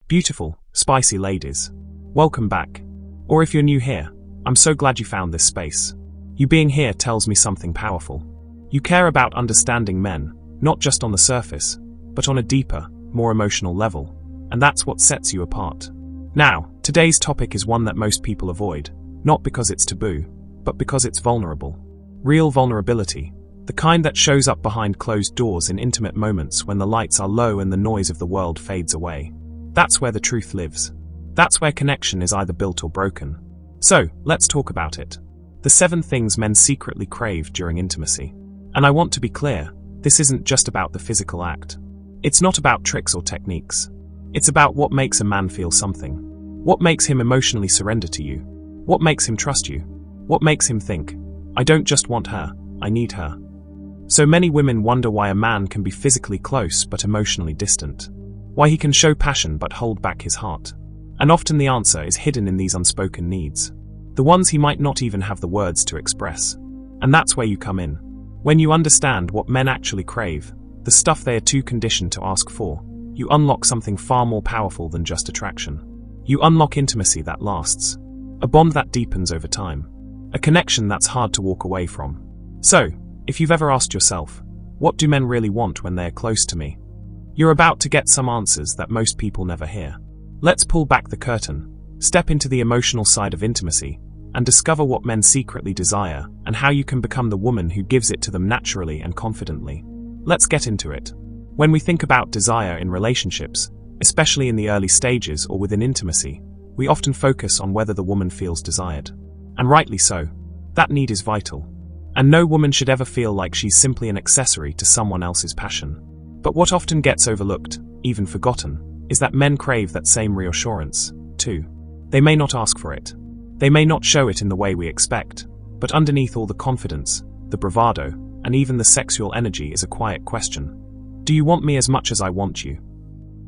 Beautiful, spicy ladies. Welcome back. Or if you're new here, I'm so glad you found this space. You being here tells me something powerful. You care about understanding men, not just on the surface, but on a deeper, more emotional level, and that's what sets you apart. Now, today's topic is one that most people avoid, not because it's taboo, but because it's vulnerable. Real vulnerability, the kind that shows up behind closed doors in intimate moments when the lights are low and the noise of the world fades away. That's where the truth lives. That's where connection is either built or broken. So, let's talk about it. The 7 things men secretly crave during intimacy. And I want to be clear, this isn't just about the physical act. It's not about tricks or techniques. It's about what makes a man feel something. What makes him emotionally surrender to you. What makes him trust you. What makes him think, I don't just want her, I need her. So many women wonder why a man can be physically close but emotionally distant. Why he can show passion but hold back his heart. And often the answer is hidden in these unspoken needs. The ones he might not even have the words to express. And that's where you come in. When you understand what men actually crave, the stuff they are too conditioned to ask for, you unlock something far more powerful than just attraction. You unlock intimacy that lasts. A bond that deepens over time. A connection that's hard to walk away from. So, if you've ever asked yourself, what do men really want when they're close to me? You're about to get some answers that most people never hear. Let's pull back the curtain, step into the emotional side of intimacy, and discover what men secretly desire and how you can become the woman who gives it to them naturally and confidently. Let's get into it. When we think about desire in relationships, especially in the early stages or within intimacy, we often focus on whether the woman feels desired. And rightly so. That need is vital. And no woman should ever feel like she's simply an accessory to someone else's passion. But what often gets overlooked, even forgotten, is that men crave that same reassurance, too. They may not ask for it. They may not show it in the way we expect, but underneath all the confidence, the bravado, and even the sexual energy is a quiet question. Do you want me as much as I want you?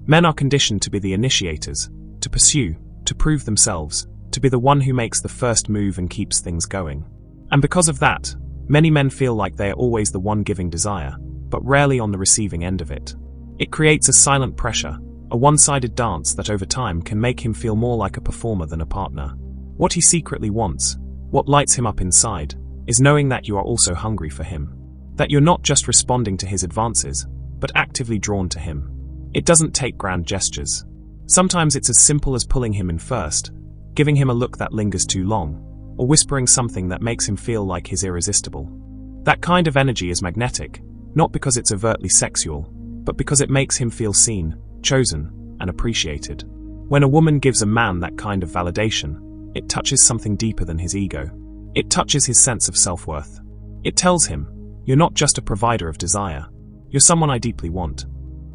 Men are conditioned to be the initiators, to pursue, to prove themselves, to be the one who makes the first move and keeps things going. And because of that, many men feel like they are always the one giving desire, but rarely on the receiving end of it. It creates a silent pressure, a one-sided dance that over time can make him feel more like a performer than a partner. What he secretly wants, what lights him up inside, is knowing that you are also hungry for him. That you're not just responding to his advances, but actively drawn to him. It doesn't take grand gestures. Sometimes it's as simple as pulling him in first, giving him a look that lingers too long, or whispering something that makes him feel like he's irresistible. That kind of energy is magnetic, not because it's overtly sexual, but because it makes him feel seen, chosen, and appreciated. When a woman gives a man that kind of validation, it touches something deeper than his ego. It touches his sense of self-worth. It tells him, you're not just a provider of desire, you're someone I deeply want.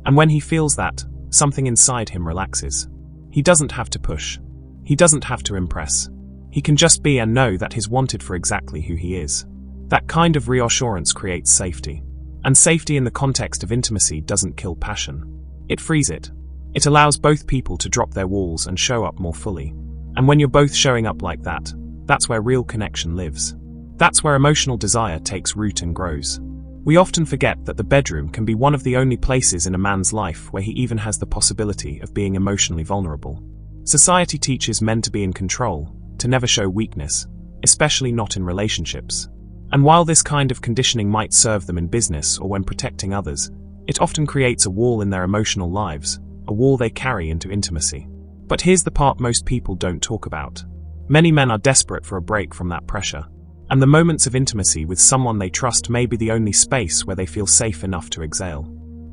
And when he feels that, something inside him relaxes. He doesn't have to push. He doesn't have to impress. He can just be and know that he's wanted for exactly who he is. That kind of reassurance creates safety. And safety in the context of intimacy doesn't kill passion. It frees it. It allows both people to drop their walls and show up more fully. And when you're both showing up like that, that's where real connection lives. That's where emotional desire takes root and grows. We often forget that the bedroom can be one of the only places in a man's life where he even has the possibility of being emotionally vulnerable. Society teaches men to be in control, to never show weakness, especially not in relationships. And while this kind of conditioning might serve them in business or when protecting others, it often creates a wall in their emotional lives, a wall they carry into intimacy. But here's the part most people don't talk about. Many men are desperate for a break from that pressure. And the moments of intimacy with someone they trust may be the only space where they feel safe enough to exhale.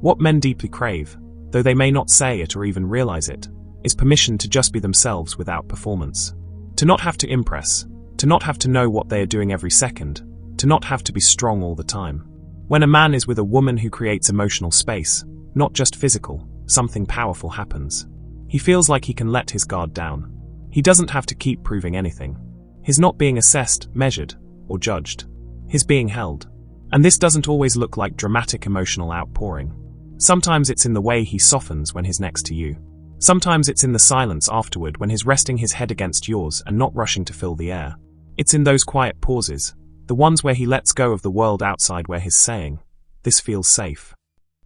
What men deeply crave, though they may not say it or even realize it, is permission to just be themselves without performance. To not have to impress, to not have to know what they are doing every second, to not have to be strong all the time. When a man is with a woman who creates emotional space, not just physical, something powerful happens. He feels like he can let his guard down. He doesn't have to keep proving anything. He's not being assessed, measured, or judged. He's being held. And this doesn't always look like dramatic emotional outpouring. Sometimes it's in the way he softens when he's next to you. Sometimes it's in the silence afterward when he's resting his head against yours and not rushing to fill the air. It's in those quiet pauses, the ones where he lets go of the world outside where he's saying, "This feels safe."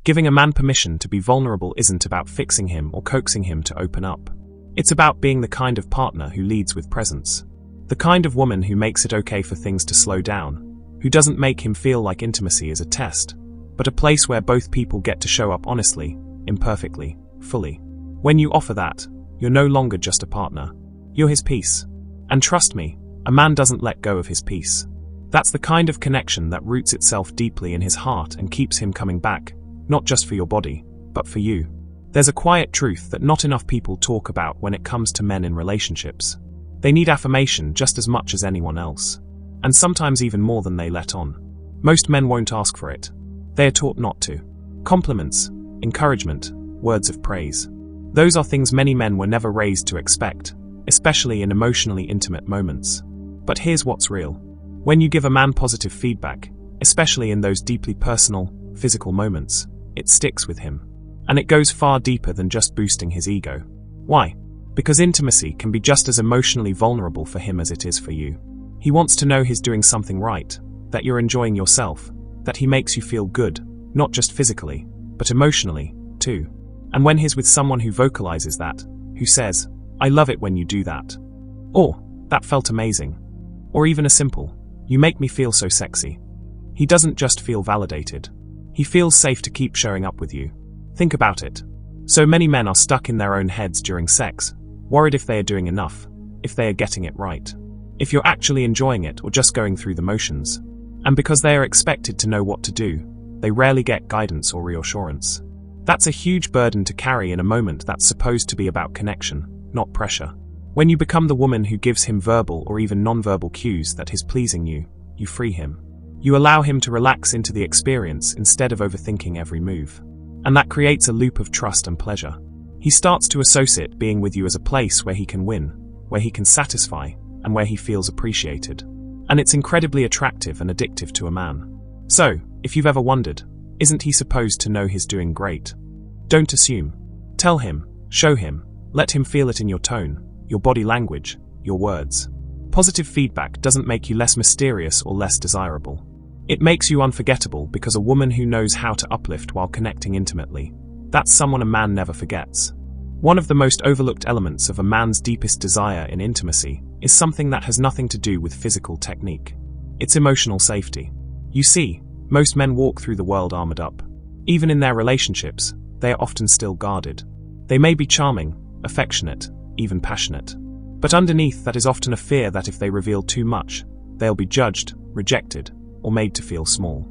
Giving a man permission to be vulnerable isn't about fixing him or coaxing him to open up. It's about being the kind of partner who leads with presence. The kind of woman who makes it okay for things to slow down, who doesn't make him feel like intimacy is a test, but a place where both people get to show up honestly, imperfectly, fully. When you offer that, you're no longer just a partner. You're his peace. And trust me, a man doesn't let go of his peace. That's the kind of connection that roots itself deeply in his heart and keeps him coming back, not just for your body, but for you. There's a quiet truth that not enough people talk about when it comes to men in relationships. They need affirmation just as much as anyone else. And sometimes even more than they let on. Most men won't ask for it. They are taught not to. Compliments, encouragement, words of praise. Those are things many men were never raised to expect, especially in emotionally intimate moments. But here's what's real. When you give a man positive feedback, especially in those deeply personal, physical moments, it sticks with him. And it goes far deeper than just boosting his ego. Why? Because intimacy can be just as emotionally vulnerable for him as it is for you. He wants to know he's doing something right, that you're enjoying yourself, that he makes you feel good, not just physically, but emotionally, too. And when he's with someone who vocalizes that, who says, "I love it when you do that," or "That felt amazing," or even a simple, "You make me feel so sexy," he doesn't just feel validated. He feels safe to keep showing up with you. Think about it. So many men are stuck in their own heads during sex, worried if they are doing enough, if they are getting it right, if you're actually enjoying it or just going through the motions. And because they are expected to know what to do, they rarely get guidance or reassurance. That's a huge burden to carry in a moment that's supposed to be about connection, not pressure. When you become the woman who gives him verbal or even non-verbal cues that he's pleasing you, you free him. You allow him to relax into the experience instead of overthinking every move. And that creates a loop of trust and pleasure. He starts to associate being with you as a place where he can win, where he can satisfy, and where he feels appreciated. And it's incredibly attractive and addictive to a man. So, if you've ever wondered, isn't he supposed to know he's doing great? Don't assume. Tell him, show him, let him feel it in your tone, your body language, your words. Positive feedback doesn't make you less mysterious or less desirable. It makes you unforgettable because a woman who knows how to uplift while connecting intimately, that's someone a man never forgets. One of the most overlooked elements of a man's deepest desire in intimacy is something that has nothing to do with physical technique. It's emotional safety. You see, most men walk through the world armored up. Even in their relationships, they are often still guarded. They may be charming, affectionate, even passionate. But underneath that is often a fear that if they reveal too much, they'll be judged, rejected, or made to feel small.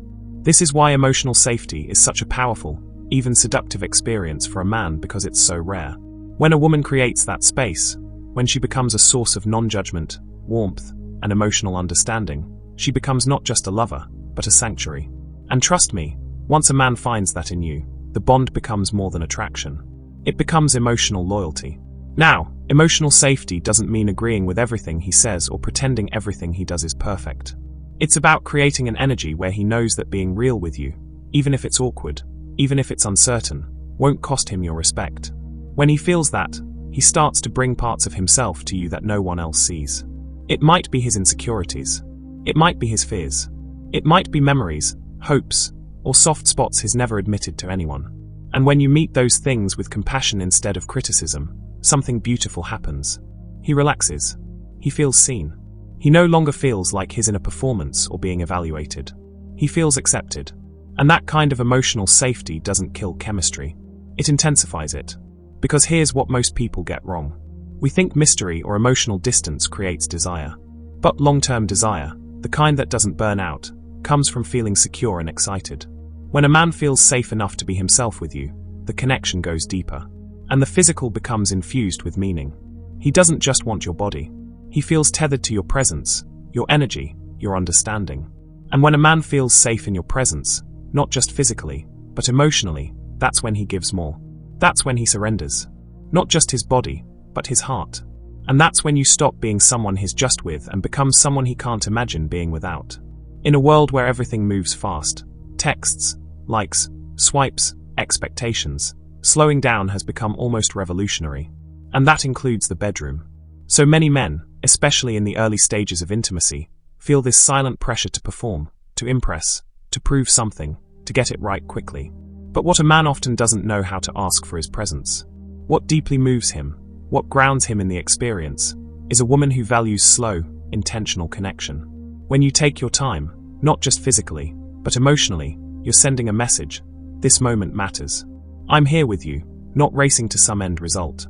This is why emotional safety is such a powerful, even seductive experience for a man because it's so rare. When a woman creates that space, when she becomes a source of non-judgment, warmth, and emotional understanding, she becomes not just a lover, but a sanctuary. And trust me, once a man finds that in you, the bond becomes more than attraction. It becomes emotional loyalty. Now, emotional safety doesn't mean agreeing with everything he says or pretending everything he does is perfect. It's about creating an energy where he knows that being real with you, even if it's awkward, even if it's uncertain, won't cost him your respect. When he feels that, he starts to bring parts of himself to you that no one else sees. It might be his insecurities. It might be his fears. It might be memories, hopes, or soft spots he's never admitted to anyone. And when you meet those things with compassion instead of criticism, something beautiful happens. He relaxes. He feels seen. He no longer feels like he's in a performance or being evaluated. He feels accepted. And that kind of emotional safety doesn't kill chemistry. It intensifies it. Because here's what most people get wrong. We think mystery or emotional distance creates desire. But long-term desire, the kind that doesn't burn out, comes from feeling secure and excited. When a man feels safe enough to be himself with you, the connection goes deeper. And the physical becomes infused with meaning. He doesn't just want your body. He feels tethered to your presence, your energy, your understanding. And when a man feels safe in your presence, not just physically, but emotionally, that's when he gives more. That's when he surrenders. Not just his body, but his heart. And that's when you stop being someone he's just with and become someone he can't imagine being without. In a world where everything moves fast, texts, likes, swipes, expectations, slowing down has become almost revolutionary. And that includes the bedroom. So many men, especially in the early stages of intimacy, feel this silent pressure to perform, to impress, to prove something, to get it right quickly. But what a man often doesn't know how to ask for his presence. What deeply moves him, what grounds him in the experience, is a woman who values slow, intentional connection. When you take your time, not just physically, but emotionally, you're sending a message. This moment matters. I'm here with you, not racing to some end result.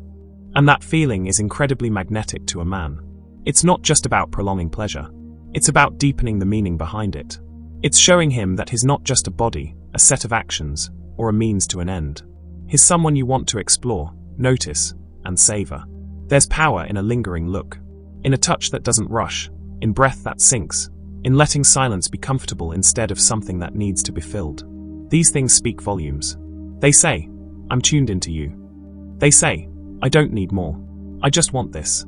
And that feeling is incredibly magnetic to a man. It's not just about prolonging pleasure. It's about deepening the meaning behind it. It's showing him that he's not just a body, a set of actions, or a means to an end. He's someone you want to explore, notice, and savor. There's power in a lingering look, in a touch that doesn't rush, in breath that sinks, in letting silence be comfortable instead of something that needs to be filled. These things speak volumes. They say, I'm tuned into you. They say, I don't need more. I just want this.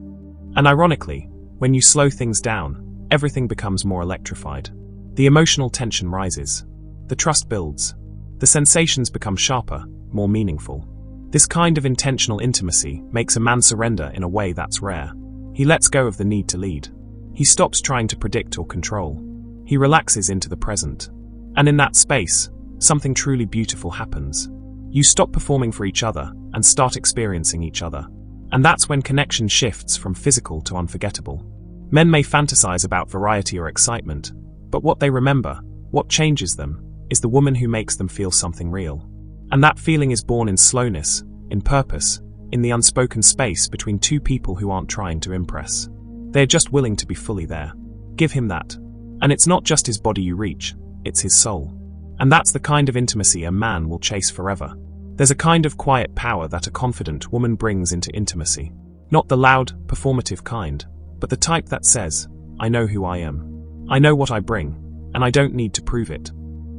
And ironically, when you slow things down, everything becomes more electrified. The emotional tension rises. The trust builds. The sensations become sharper, more meaningful. This kind of intentional intimacy makes a man surrender in a way that's rare. He lets go of the need to lead. He stops trying to predict or control. He relaxes into the present. And in that space, something truly beautiful happens. You stop performing for each other and start experiencing each other. And that's when connection shifts from physical to unforgettable. Men may fantasize about variety or excitement, but what they remember, what changes them, is the woman who makes them feel something real. And that feeling is born in slowness, in purpose, in the unspoken space between two people who aren't trying to impress. They're just willing to be fully there. Give him that. And it's not just his body you reach, it's his soul. And that's the kind of intimacy a man will chase forever. There's a kind of quiet power that a confident woman brings into intimacy. Not the loud, performative kind, but the type that says, I know who I am. I know what I bring, and I don't need to prove it.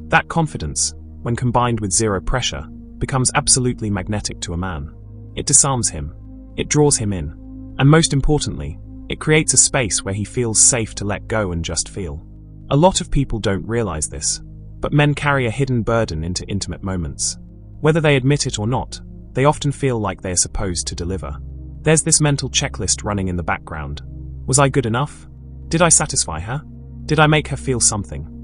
That confidence, when combined with zero pressure, becomes absolutely magnetic to a man. It disarms him. It draws him in. And most importantly, it creates a space where he feels safe to let go and just feel. A lot of people don't realize this, but men carry a hidden burden into intimate moments. Whether they admit it or not, they often feel like they are supposed to deliver. There's this mental checklist running in the background. Was I good enough? Did I satisfy her? Did I make her feel something?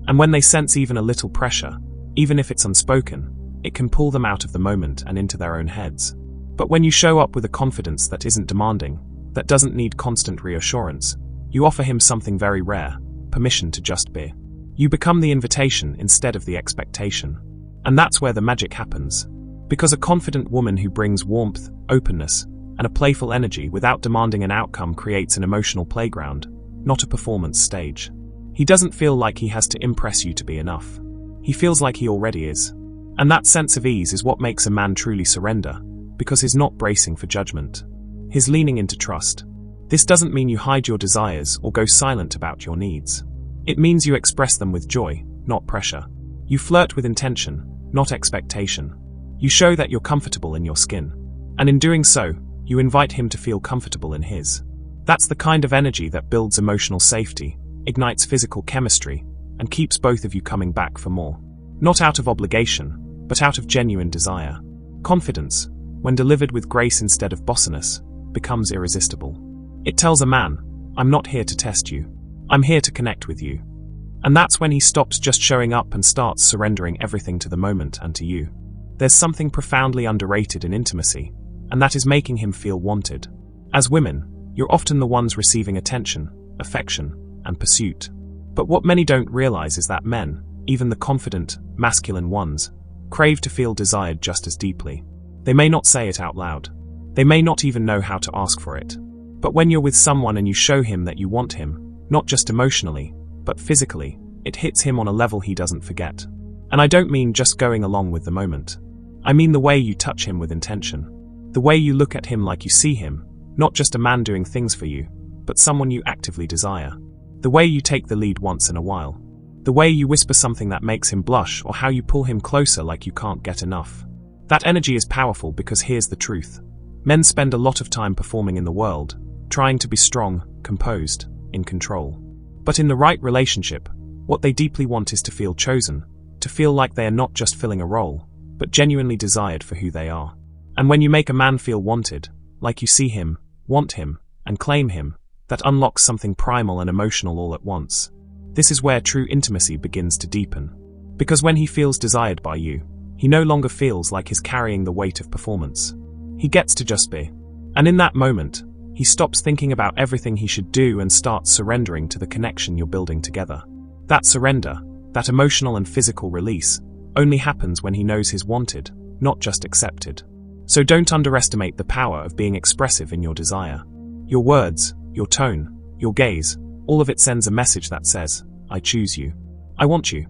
And when they sense even a little pressure, even if it's unspoken, it can pull them out of the moment and into their own heads. But when you show up with a confidence that isn't demanding, that doesn't need constant reassurance, you offer him something very rare, permission to just be. You become the invitation instead of the expectation. And that's where the magic happens. Because a confident woman who brings warmth, openness, and a playful energy without demanding an outcome creates an emotional playground, not a performance stage. He doesn't feel like he has to impress you to be enough. He feels like he already is. And that sense of ease is what makes a man truly surrender, because he's not bracing for judgment. He's leaning into trust. This doesn't mean you hide your desires or go silent about your needs. It means you express them with joy, not pressure. You flirt with intention, not expectation. You show that you're comfortable in your skin. And in doing so, you invite him to feel comfortable in his. That's the kind of energy that builds emotional safety, ignites physical chemistry, and keeps both of you coming back for more. Not out of obligation, but out of genuine desire. Confidence, when delivered with grace instead of bossiness, becomes irresistible. It tells a man, I'm not here to test you. I'm here to connect with you. And that's when he stops just showing up and starts surrendering everything to the moment and to you. There's something profoundly underrated in intimacy, and that is making him feel wanted. As women, you're often the ones receiving attention, affection, and pursuit. But what many don't realize is that men, even the confident, masculine ones, crave to feel desired just as deeply. They may not say it out loud. They may not even know how to ask for it. But when you're with someone and you show him that you want him, not just emotionally, but physically, it hits him on a level he doesn't forget. And I don't mean just going along with the moment. I mean the way you touch him with intention. The way you look at him like you see him, not just a man doing things for you, but someone you actively desire. The way you take the lead once in a while. The way you whisper something that makes him blush, or how you pull him closer like you can't get enough. That energy is powerful because here's the truth. Men spend a lot of time performing in the world, trying to be strong, composed, in control. But in the right relationship, what they deeply want is to feel chosen, to feel like they are not just filling a role, but genuinely desired for who they are. And when you make a man feel wanted, like you see him, want him, and claim him, that unlocks something primal and emotional all at once. This is where true intimacy begins to deepen. Because when he feels desired by you, He no longer feels like he's carrying the weight of performance. He gets to just be. And in that moment, he stops thinking about everything he should do and starts surrendering to the connection you're building together. That surrender, that emotional and physical release, only happens when he knows he's wanted, not just accepted. So don't underestimate the power of being expressive in your desire. Your words, your tone, your gaze, all of it sends a message that says, I choose you. I want you.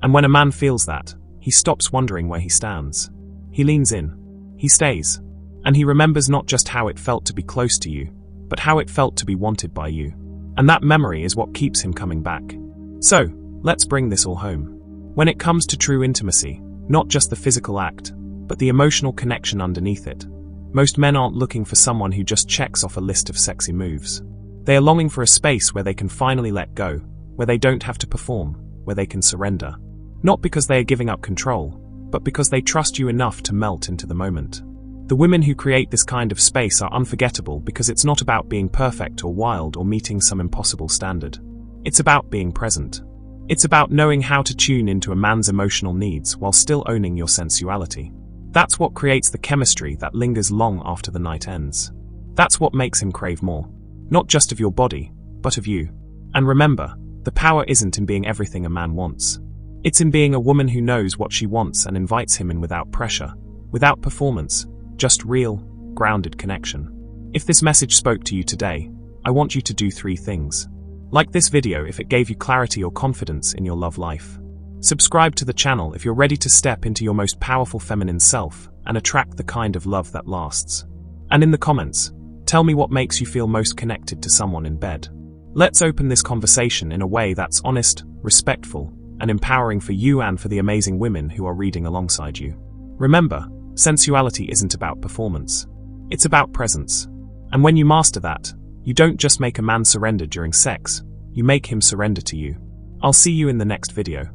And when a man feels that, he stops wondering where he stands. He leans in. He stays. And he remembers not just how it felt to be close to you, but how it felt to be wanted by you. And that memory is what keeps him coming back. So, let's bring this all home. When it comes to true intimacy, not just the physical act, but the emotional connection underneath it, most men aren't looking for someone who just checks off a list of sexy moves. They are longing for a space where they can finally let go, where they don't have to perform, where they can surrender. Not because they are giving up control, but because they trust you enough to melt into the moment. The women who create this kind of space are unforgettable because it's not about being perfect or wild or meeting some impossible standard. It's about being present. It's about knowing how to tune into a man's emotional needs while still owning your sensuality. That's what creates the chemistry that lingers long after the night ends. That's what makes him crave more. Not just of your body, but of you. And remember, the power isn't in being everything a man wants. It's in being a woman who knows what she wants and invites him in without pressure, without performance, just real, grounded connection. If this message spoke to you today, I want you to do 3 things. Like this video if it gave you clarity or confidence in your love life. Subscribe to the channel if you're ready to step into your most powerful feminine self and attract the kind of love that lasts. And in the comments, tell me what makes you feel most connected to someone in bed. Let's open this conversation in a way that's honest, respectful, and empowering for you and for the amazing women who are reading alongside you. Remember, sensuality isn't about performance. It's about presence. And when you master that, you don't just make a man surrender during sex, you make him surrender to you. I'll see you in the next video.